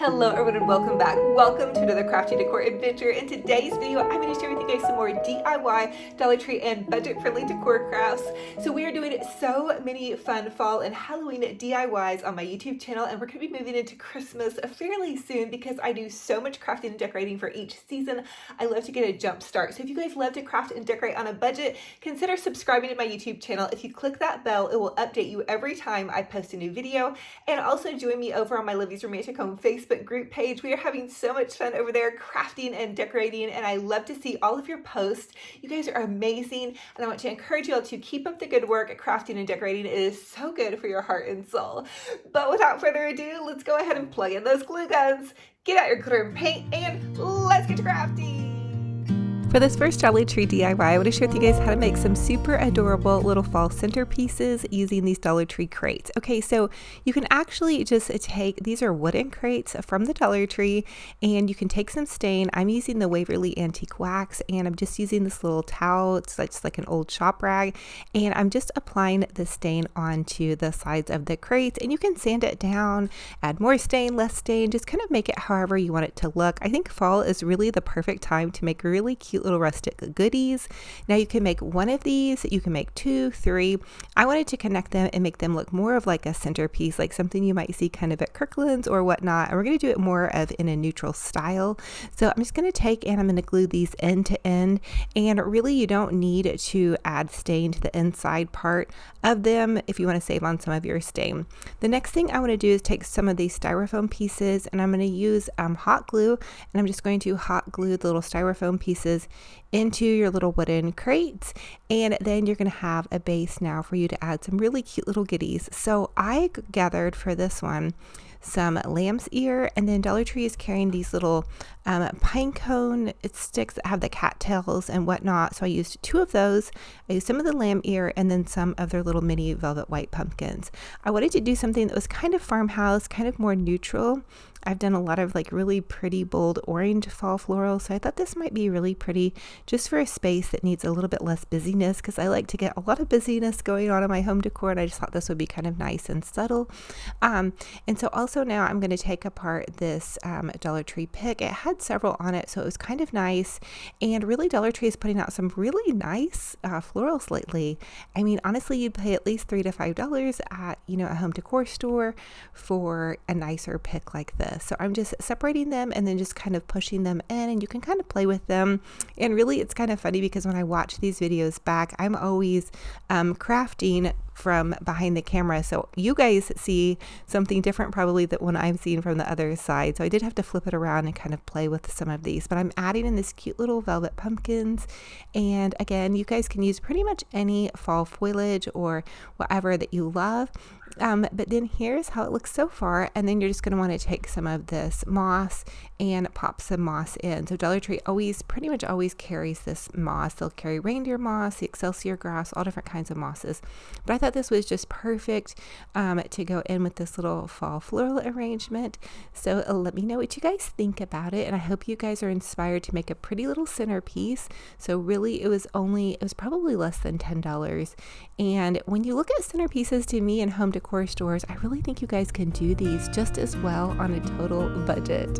Hello everyone and welcome back. Welcome to another crafty decor adventure. In today's video, I'm going to share with you guys some more DIY, Dollar Tree, and budget-friendly decor crafts. So we are doing so many fun fall and Halloween DIYs on my YouTube channel, and we're going to be moving into Christmas fairly soon because I do so much crafting and decorating for each season. I love to get a jump start. So if you guys love to craft and decorate on a budget, consider subscribing to my YouTube channel. If you click that bell, it will update you every time I post a new video. And also join me over on my Livy's Romantic Home Facebook group page. We are having so much fun over there crafting and decorating, and I love to see all of your posts. You guys are amazing, and I want to encourage you all to keep up the good work at crafting and decorating. It is so good for your heart and soul. But without further ado, let's go ahead and plug in those glue guns, get out your glitter and paint, and let's get to crafting. For this first Dollar Tree DIY, I want to share with you guys how to make some super adorable little fall centerpieces using these Dollar Tree crates. Okay, so you can actually just take, these are wooden crates from the Dollar Tree, and you can take some stain. I'm using the Waverly Antique Wax, and I'm just using this little towel. It's just like an old shop rag, and I'm just applying the stain onto the sides of the crates, and you can sand it down, add more stain, less stain, just kind of make it however you want it to look. I think fall is really the perfect time to make really cute little rustic goodies. Now you can make one of these, you can make 2, 3. I wanted to connect them and make them look more of like a centerpiece, like something you might see kind of at Kirkland's or whatnot. And we're going to do it more of in a neutral style. So I'm just going to take and I'm going to glue these end to end. And really you don't need to add stain to the inside part of them if you want to save on some of your stain. The next thing I want to do is take some of these styrofoam pieces, and I'm going to use hot glue, and I'm just going to hot glue the little styrofoam pieces into your little wooden crates, and then you're going to have a base now for you to add some really cute little goodies. So I gathered for this one some lamb's ear, and then Dollar Tree is carrying these little pine cone sticks that have the cattails and whatnot. So I used 2 of those. I used some of the lamb ear and then some of their little mini velvet white pumpkins. I wanted to do something that was kind of farmhouse, kind of more neutral. I've done a lot of like really pretty bold orange fall florals, so I thought this might be really pretty just for a space that needs a little bit less busyness, because I like to get a lot of busyness going on in my home decor, and I just thought this would be kind of nice and subtle. And so also now I'm going to take apart this Dollar Tree pick. It had several on it, so it was kind of nice, and really Dollar Tree is putting out some really nice florals lately. I mean, honestly, you'd pay at least $3 to $5 at, a home decor store for a nicer pick like this. So I'm just separating them and then just kind of pushing them in, and you can kind of play with them. And really it's kind of funny because when I watch these videos back, I'm always crafting from behind the camera, so you guys see something different probably than when I'm seeing from the other side. So I did have to flip it around and kind of play with some of these, but I'm adding in this cute little velvet pumpkins. And again, you guys can use pretty much any fall foliage or whatever that you love. But then here's how it looks so far, and then you're just going to want to take some of this moss and pop some moss in. So Dollar Tree pretty much always carries this moss. They'll carry reindeer moss, the Excelsior grass, all different kinds of mosses. But I thought this was just perfect to go in with this little fall floral arrangement. So let me know what you guys think about it, and I hope you guys are inspired to make a pretty little centerpiece. So really it was probably less than $10. And when you look at centerpieces to me in home decor stores, I really think you guys can do these just as well on a total budget.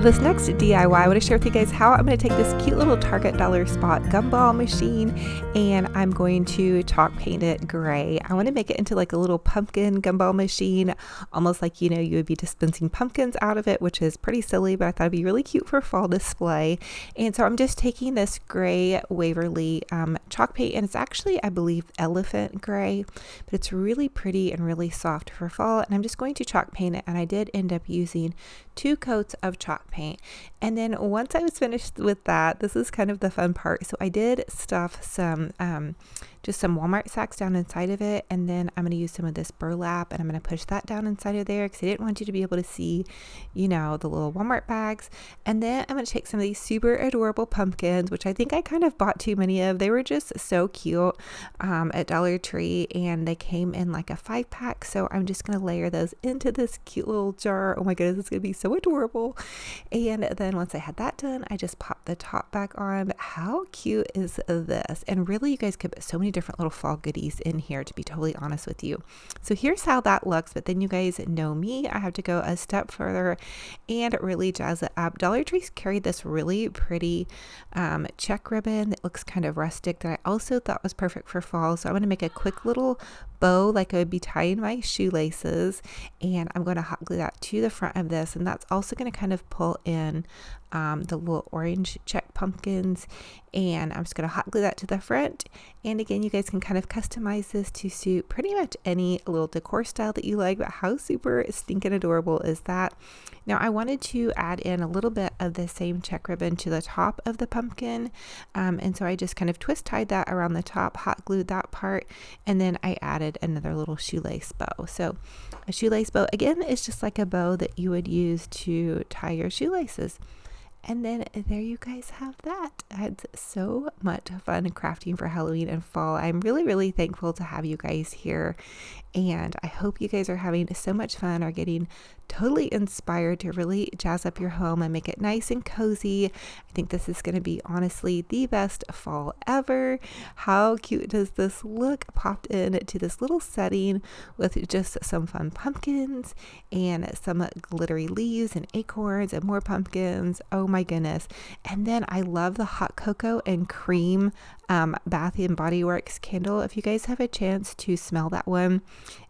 This next DIY, I want to share with you guys how I'm going to take this cute little Target dollar spot gumball machine, and I'm going to chalk paint it gray. I want to make it into like a little pumpkin gumball machine, almost like, you would be dispensing pumpkins out of it, which is pretty silly, but I thought it'd be really cute for fall display. And so I'm just taking this gray Waverly chalk paint, and it's actually, I believe, elephant gray, but it's really pretty and really soft for fall. And I'm just going to chalk paint it, and I did end up using 2 coats of chalk paint. And then once I was finished with that, this is kind of the fun part. So I did stuff some just some Walmart sacks down inside of it, and then I'm going to use some of this burlap, and I'm going to push that down inside of there because I didn't want you to be able to see, you know, the little Walmart bags. And then I'm going to take some of these super adorable pumpkins, which I think I kind of bought too many of. They were just so cute at Dollar Tree, and they came in like a 5-pack. So I'm just going to layer those into this cute little jar. Oh my goodness, it's going to be so adorable. And then once I had that done, I just popped the top back on. But how cute is this? And really, you guys could put so many different little fall goodies in here, to be totally honest with you. So here's how that looks. But then you guys know me, I have to go a step further and really jazz it up. Dollar Tree's carried this really pretty check ribbon that looks kind of rustic that I also thought was perfect for fall. So I'm going to make a quick little bow like I would be tying my shoelaces, and I'm going to hot glue that to the front of this, and that's also going to kind of pull in the little orange check pumpkins, and I'm just going to hot glue that to the front. And again, you guys can kind of customize this to suit pretty much any little decor style that you like, but how super stinking adorable is that? Now I wanted to add in a little bit of the same check ribbon to the top of the pumpkin, and so I just kind of twist tied that around the top, hot glued that part, and then I added another little shoelace bow. So a shoelace bow again is just like a bow that you would use to tie your shoelaces. And then there you guys have that. I had so much fun crafting for Halloween and fall. I'm really thankful to have you guys here, and I hope you guys are having so much fun, are getting totally inspired to really jazz up your home and make it nice and cozy. I think this is going to be honestly the best fall ever. How cute does this look popped in to this little setting with just some fun pumpkins and some glittery leaves and acorns and more pumpkins. Oh my goodness. And then I love the hot cocoa and cream Bath and Body Works candle. If you guys have a chance to smell that one,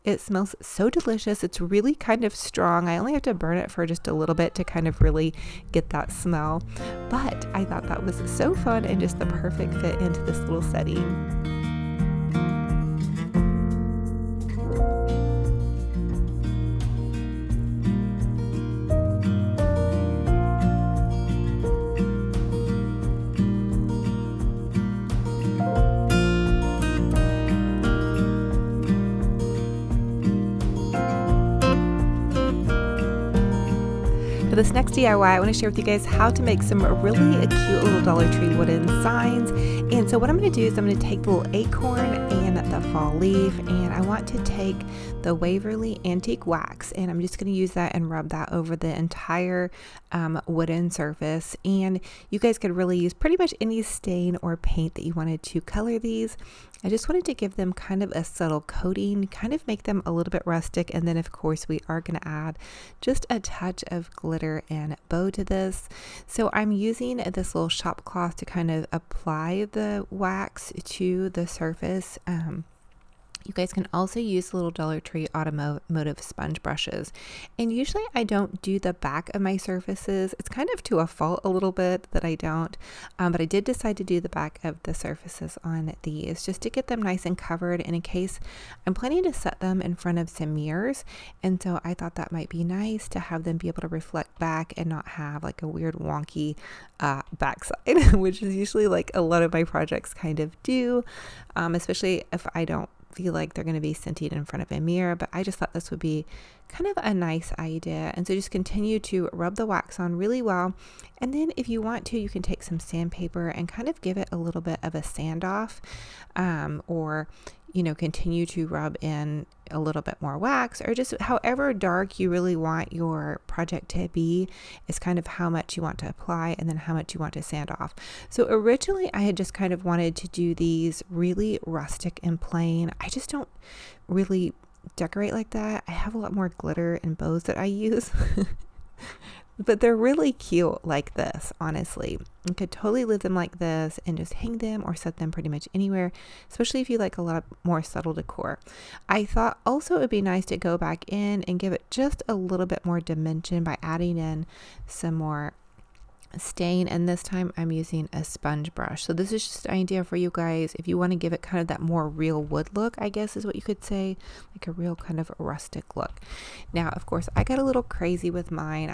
it smells so delicious. It's really kind of strong. I only have to burn it for just a little bit to kind of really get that smell. But I thought that was so fun and just the perfect fit into this little setting. For this next DIY, I want to share with you guys how to make some really cute little Dollar Tree wooden signs. And so what I'm going to do is I'm going to take the little acorn and the fall leaf, and I want to take the Waverly Antique Wax, and I'm just going to use that and rub that over the entire wooden surface. And you guys could really use pretty much any stain or paint that you wanted to color these. I just wanted to give them kind of a subtle coating, kind of make them a little bit rustic. And then of course we are going to add just a touch of glitter and bow to this. So I'm using this little shop cloth to kind of apply the wax to the surface. You guys can also use little Dollar Tree automotive sponge brushes. And usually I don't do the back of my surfaces. It's kind of to a fault a little bit that I don't, but I did decide to do the back of the surfaces on these just to get them nice and covered, and in case I'm planning to set them in front of some mirrors. And so I thought that might be nice to have them be able to reflect back and not have like a weird wonky backside, which is usually like a lot of my projects kind of do, especially if I don't feel like they're going to be scented in front of a mirror. But I just thought this would be kind of a nice idea. And so just continue to rub the wax on really well. And then if you want to, you can take some sandpaper and kind of give it a little bit of a sand off, or continue to rub in a little bit more wax, or just however dark you really want your project to be is kind of how much you want to apply and then how much you want to sand off. So originally I had just kind of wanted to do these really rustic and plain. I just don't really decorate like that. I have a lot more glitter and bows that I use. But they're really cute like this, honestly. You could totally leave them like this and just hang them or set them pretty much anywhere, especially if you like a lot more subtle decor. I thought also it would be nice to go back in and give it just a little bit more dimension by adding in some more stain, and this time I'm using a sponge brush. So this is just an idea for you guys if you want to give it kind of that more real wood look, I guess is what you could say, like a real kind of rustic look. Now of course I got a little crazy with mine.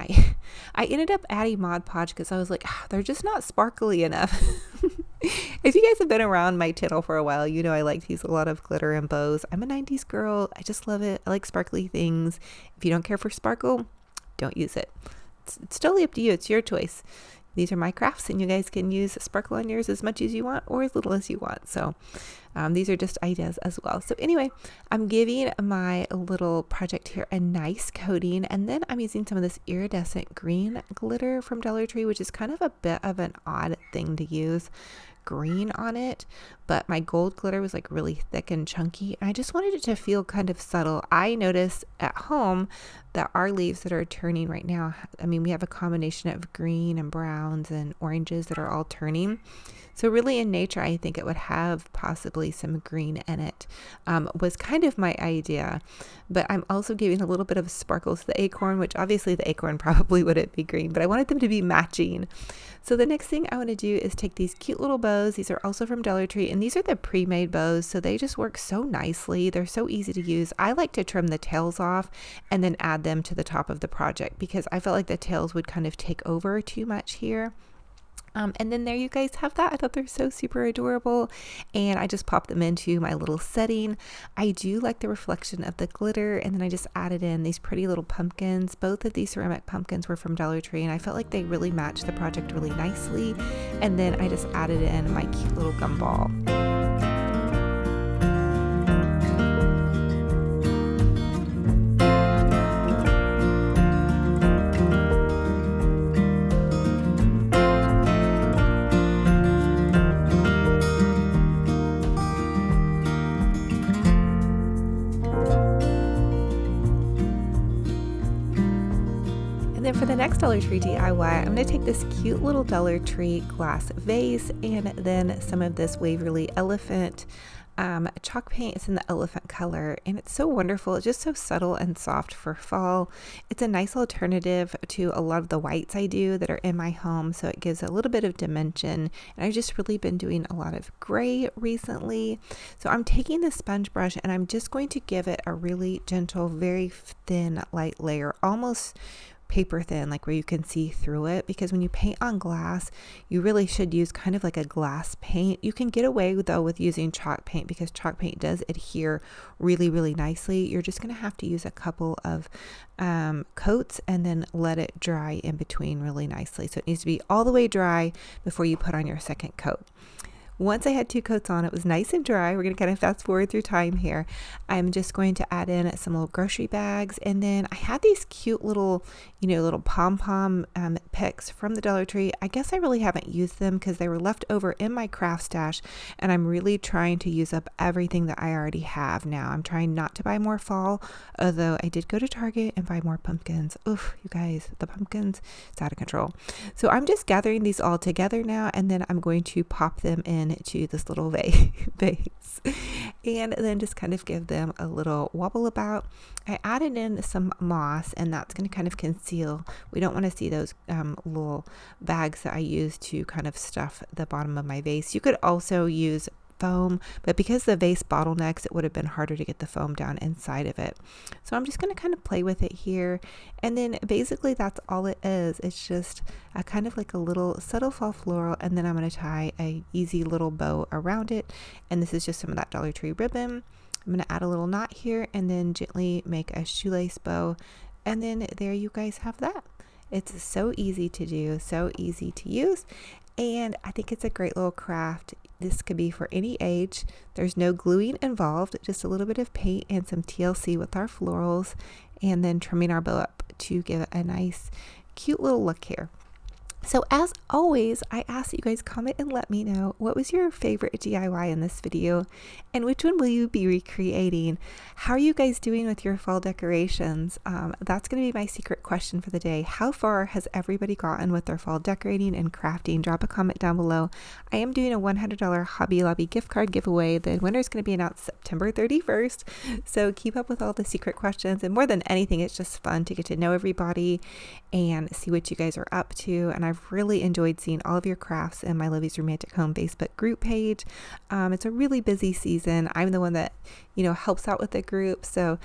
I ended up adding Mod Podge because I was like, they're just not sparkly enough. If you guys have been around my channel for a while, you know I like to use a lot of glitter and bows. I'm a 90s girl. I just love it. I like sparkly things. If you don't care for sparkle, don't use it. It's totally up to you. It's your choice. These are my crafts, and you guys can use sparkle on yours as much as you want or as little as you want. So these are just ideas as well. So anyway, I'm giving my little project here a nice coating, and then I'm using some of this iridescent green glitter from Dollar Tree, which is kind of a bit of an odd thing to use green on it, but my gold glitter was like really thick and chunky, and I just wanted it to feel kind of subtle. I notice at home that our leaves that are turning right now, I mean, we have a combination of green and browns and oranges that are all turning. So really in nature, I think it would have possibly some green in it, was kind of my idea. But I'm also giving a little bit of sparkle to the acorn, which obviously the acorn probably wouldn't be green, but I wanted them to be matching. So the next thing I want to do is take these cute little bows. These are also from Dollar Tree, and these are the pre-made bows, so they just work so nicely. They're so easy to use. I like to trim the tails off and then add them to the top of the project because I felt like the tails would kind of take over too much here. And then there you guys have that. I thought they're so super adorable, and I just popped them into my little setting. I do like the reflection of the glitter, and then I just added in these pretty little pumpkins. Both of these ceramic pumpkins were from Dollar Tree, and I felt like they really matched the project really nicely. And then I just added in my cute little gumball. For the next Dollar Tree DIY, I'm going to take this cute little Dollar Tree glass vase and then some of this Waverly elephant chalk paint. It's in the elephant color, and it's so wonderful. It's just so subtle and soft for fall. It's a nice alternative to a lot of the whites I do that are in my home, so it gives a little bit of dimension. And I've just really been doing a lot of gray recently. So I'm taking the sponge brush and I'm just going to give it a really gentle, very thin, light layer, almost paper thin, like where you can see through it, because when you paint on glass, you really should use kind of like a glass paint. You can get away though with using chalk paint because chalk paint does adhere really, really nicely. You're just going to have to use a couple of coats and then let it dry in between really nicely. So it needs to be all the way dry before you put on your second coat. Once I had 2 coats on, it was nice and dry. We're going to kind of fast forward through time here. I'm just going to add in some little grocery bags. And then I had these cute little, little pom-pom picks from the Dollar Tree. I guess I really haven't used them because they were left over in my craft stash. And I'm really trying to use up everything that I already have now. I'm trying not to buy more fall, although I did go to Target and buy more pumpkins. Oof, you guys, the pumpkins, it's out of control. So I'm just gathering these all together now, and then I'm going to pop them in to this little vase and then just kind of give them a little wobble about. I added in some moss, and that's going to kind of conceal. We don't want to see those little bags that I use to kind of stuff the bottom of my vase. You could also use foam, but because the vase bottlenecks, it would have been harder to get the foam down inside of it. So I'm just going to kind of play with it here, and then basically that's all it is. It's just a kind of like a little subtle fall floral, and then I'm going to tie a easy little bow around it, and this is just some of that Dollar Tree ribbon. I'm going to add a little knot here and then gently make a shoelace bow, and then there you guys have that. It's so easy to do, so easy to use, and I think it's a great little craft. This could be for any age. There's no gluing involved, just a little bit of paint and some TLC with our florals, and then trimming our bow up to give it a nice, cute little look here. So as always, I ask that you guys comment and let me know what was your favorite DIY in this video and which one will you be recreating. How are you guys doing with your fall decorations? That's going to be my secret question for the day. How far has everybody gotten with their fall decorating and crafting? Drop a comment down below. I am doing a $100 Hobby Lobby gift card giveaway. The winner is going to be announced September 31st. So keep up with all the secret questions, and more than anything, it's just fun to get to know everybody and see what you guys are up to. And I've really enjoyed seeing all of your crafts in my Livy's Romantic Home Facebook group page. It's a really busy season. I'm the one that, helps out with the group. So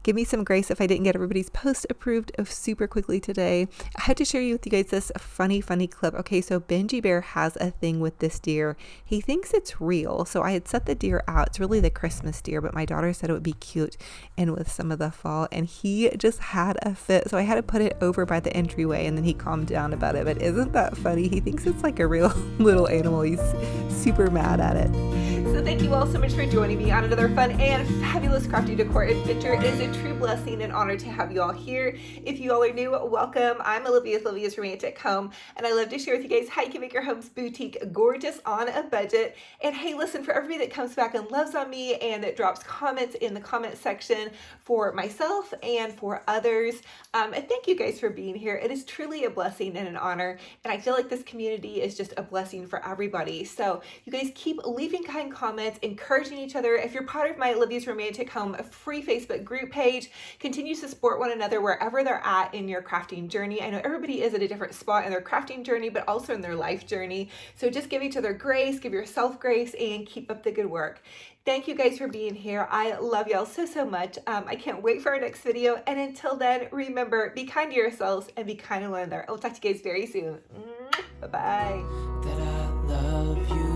Give me some grace if I didn't get everybody's post approved super quickly today. I had to share with you guys this funny clip. Okay, so Benji Bear has a thing with this deer. He thinks it's real. So I had set the deer out. It's really the Christmas deer, but my daughter said it would be cute and with some of the fall, and he just had a fit. So I had to put it over by the entryway, and then he calmed down about it. But isn't that funny? He thinks it's like a real little animal. He's super mad at it. So thank you all so much for joining me on another fun and fabulous crafty decor adventure. It is a true blessing and honor to have you all here. If you all are new, welcome. I'm Olivia with Olivia's Romantic Home, and I love to share with you guys how you can make your home's boutique gorgeous on a budget. And hey, listen, for everybody that comes back and loves on me and that drops comments in the comment section for myself and for others, thank you guys for being here. It is truly a blessing and an honor, and I feel like this community is just a blessing for everybody. So you guys keep leaving kind comments, encouraging each other. If you're part of my Olivia's Romantic Home free Facebook group page, continue to support one another wherever they're at in your crafting journey. I know everybody is at a different spot in their crafting journey, but also in their life journey. So just give each other grace, give yourself grace, and keep up the good work. Thank you guys for being here. I love y'all so much. I can't wait for our next video. And until then, remember, be kind to yourselves and be kind to one another. I'll talk to you guys very soon. Bye-bye. That I love you.